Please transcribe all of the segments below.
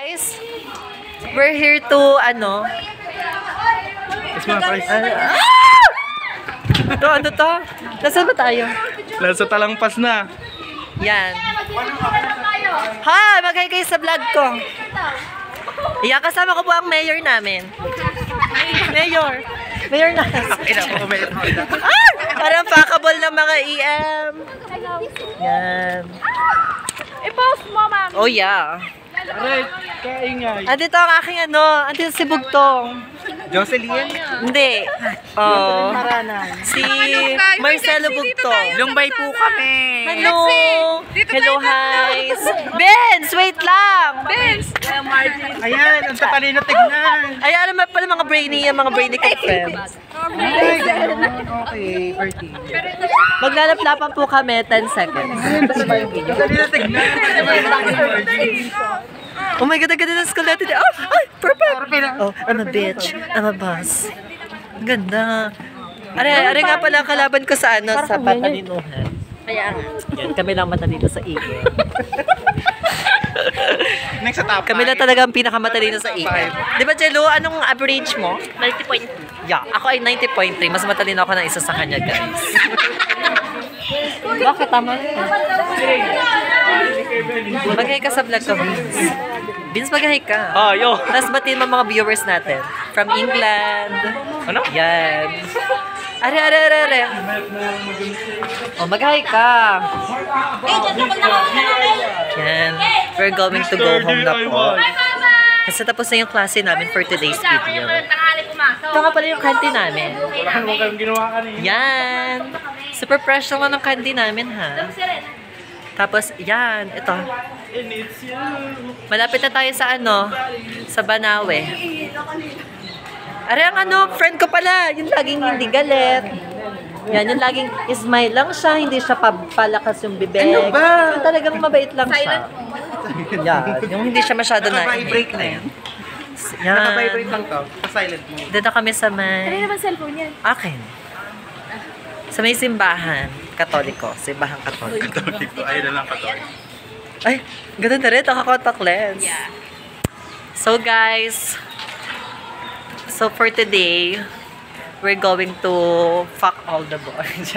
Guys, we're here to, ano? Ano to? Nasaan ba tayo? Nasa Talangpas na. Yan. Ha! Mag-hi kayo sa vlog ko. Yan, kasama ko po ang mayor namin. Mayor. Mayor na. Ah! Parang fuckable ng mga EM. Yan. I-post mo, ma'am. Oh, yeah. Aray, kaingay. Andito ang aking ano, andito si Bugtong. Jocelyn? Hindi. Oh. Si Marcelo Bugtong. Lumbay po kami. Hello. Hello, hi. Benz, wait lang. Benz. Ayan, ang tatalino tignan. Ay, alam mo pala mga brainy kay friends. Okay, party. Maglalaplapan po kami 10 seconds. Tatalino tignan. Oh my God, ang ganda ng skull natin. Oh, ay, perfect. Oh, I'm a bitch. I'm a boss. Ang ganda. Are nga pala ang kalaban ko sa ano, sa patalinuhan. Kaya nga. Yan, kami lang matalino sa iyo. Next sa top 5. Kami lang talaga ang pinakamatalino sa iyo. Di ba, Jello, anong average mo? 90.2. Yeah, ako ay 90.3. Mas matalino ako ng isa sa kanya, guys. Bakit? Tama na. Mag-hi ka sa vlog ko, Vince. Vince, mag-hi ka. Oh, yo. Tapos batiin mo mga viewers natin. From England. Ano? Yan. Are. Oh, mag-hi ka. Yan. We're going to go home na po. Kasi tapos na yung klase namin for today's video. Ito nga pala yung canteen namin. Ano mo kayong ginawa kanina? Yan. Super fresh lang ng candy namin, ha? Tapos, yan. Ito. Malapit na tayo sa ano? Sa Banawe. Are, ang ano, friend ko pala. Yung laging hindi galit. Yan, yung laging smile lang siya. Hindi siya palakas yung bibig. Ano ba? Yung talagang mabait lang siya. Yan. Yung hindi siya masyado na. Naka-vibrate na yan. Yan. Naka-vibrate lang to. Sa-silent mo. Dito kami sa may... Ano naman cellphone yan? Akin. Sa may simbahan. Katoliko. Simbahan Katoliko. Dito, ayun na lang katolik. Ay, ganda na rin. Naka-contact lens. Yeah. So guys, so for today, we're going to fuck all the boys.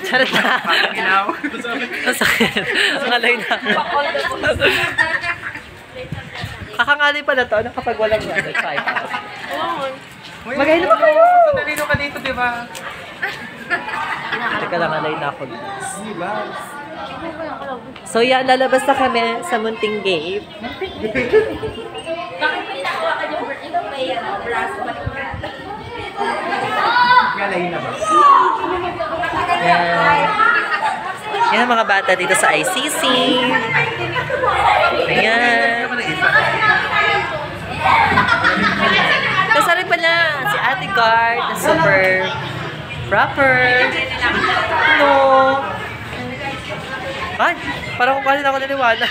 Charot na. Masakit. Ngalay na. Kakangalay pa na to. Ano kapag walang ano? Tripod. Magay naman kayo. Tatalino ka dito, di ba? Teka lang, alay na ako. So yan, lalabas na kami sa Munting Gate. Galay na ba? Yan. Yan ang mga bata dito sa ICC. Ayan. Kasari pala si Ate Guard na super proper. Hello. Ay, parang kung ako naniwala.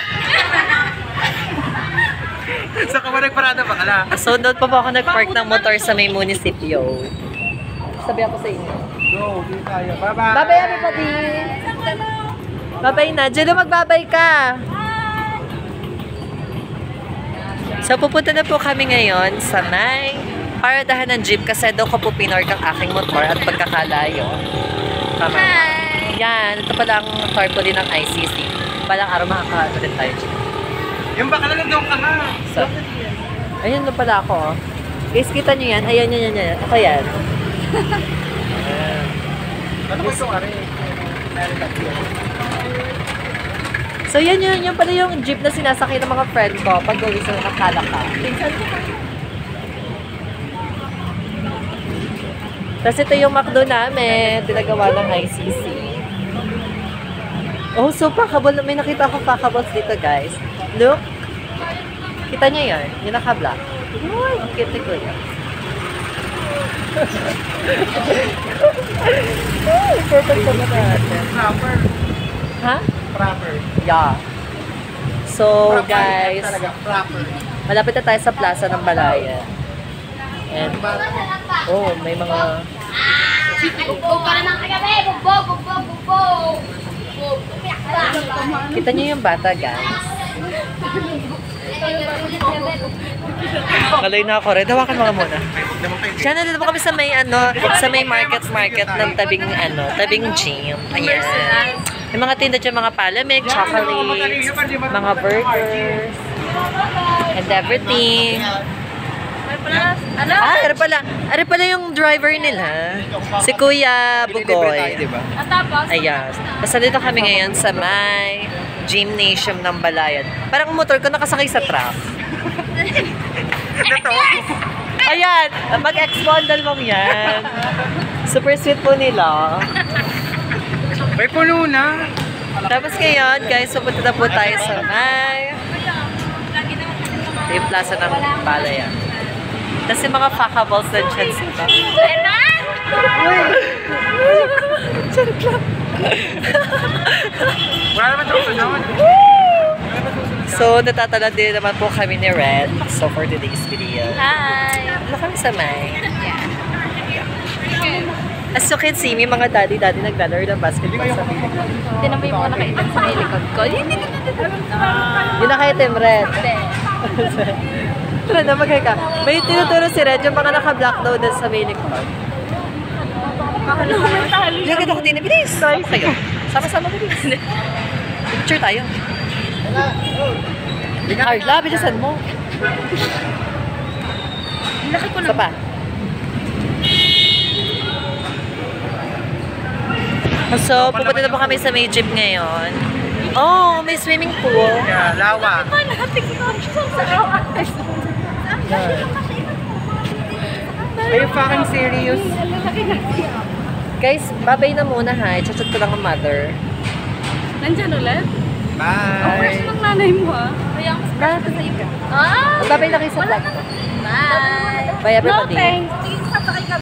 Sa ka ba nagparada pa kala? So, doon pa po ako nag-park ng motor sa may munisipyo. Sabi ako sa inyo. Go, di tayo. Bye-bye! Bye-bye, everybody! Bye-bye na. Jello, magbabay ka! So, pupunta na po kami ngayon sa may paradahan ng jeep kasi doon ko po pinork ang aking motor at pagkakalayo. Tama. Yan, ito pala ang tarpaulin ng ICC. Palang araw makakaano rin tayo dyan. Yung baka na doon ka na. So, ayun na pala ako. Guys, kita nyo yan? Ayan, yan. Ako yan. Ano ko ito, Ari? So, yan pala yung jeep na sinasakay ng mga friend ko pag uwi sa Nakalaka. Tapos ito yung McDo namin, tinagawa ng ICC. Oh, so pakabol. May nakita akong pakabols dito, guys. Look. Kita nyo yan? Yung naka-black. Uy, ang cute ni Kuya. Ay, perfect naman natin. Proper. Ha? Proper. Yeah. So, Proper. guys, Talaga, proper. malapit na tayo sa Plaza ng Balaya. And, oh, may mga... Bugbog para ng kagabi! Bugbog! Kita niyo yung bata, guys. Kaloy na ako rin. Hawakan mo ka muna. Diyan, nandito po kami sa may sa may market ng tabing gym. Ayan. Yung mga tinda dyan, mga palamig, chocolates, mga burgers, and everything. Ano? Ari pala yung driver nila. Si Kuya Bugoy. At tapos? Ayan. Basta dito kami ngayon sa may gymnasium ng Balayan. Parang motor ko nakasakay sa truck. Ayan, mag-ex-bondal mong yan. Super sweet po nila. May puno na. Tapos ngayon, guys, pupunta na po tayo sa may yung plaza ng Balayan. Tapos yung mga fakables na dyan sila. Charot lang. Wala naman sa sunod. So, natatalad din naman po kami ni Red. So, for today's video. Hi! Ano kami sa may? As you can see, may mga daddy naglalaro ng basketball sa piling. Tinan mo yung mga nakaitan sa may likod ko. Yun na kayo, Tim Red. Tara na, maghay ka. May tinuturo si Red yung mga naka-black daw dun sa may likod. Lagyan ako din. Bilis! Sorry sa'yo. Sama-sama bilis. Picture tayo. Carla, bilisan mo. Laki ko Isa pa. So, pupunta na po kami sa may gym ngayon. Oh, may swimming pool. Yeah, lawa. Are you fucking serious? Guys, babay na muna ha. I-chat ko lang ang mother. Nandyan ulit? Bye. ng nanay mo ha? Kaya ako sa sa'yo ka. Ah! Babay na kayo sa vlog ko. Bye! Bye everybody. No thanks. Sige, sasakay ka.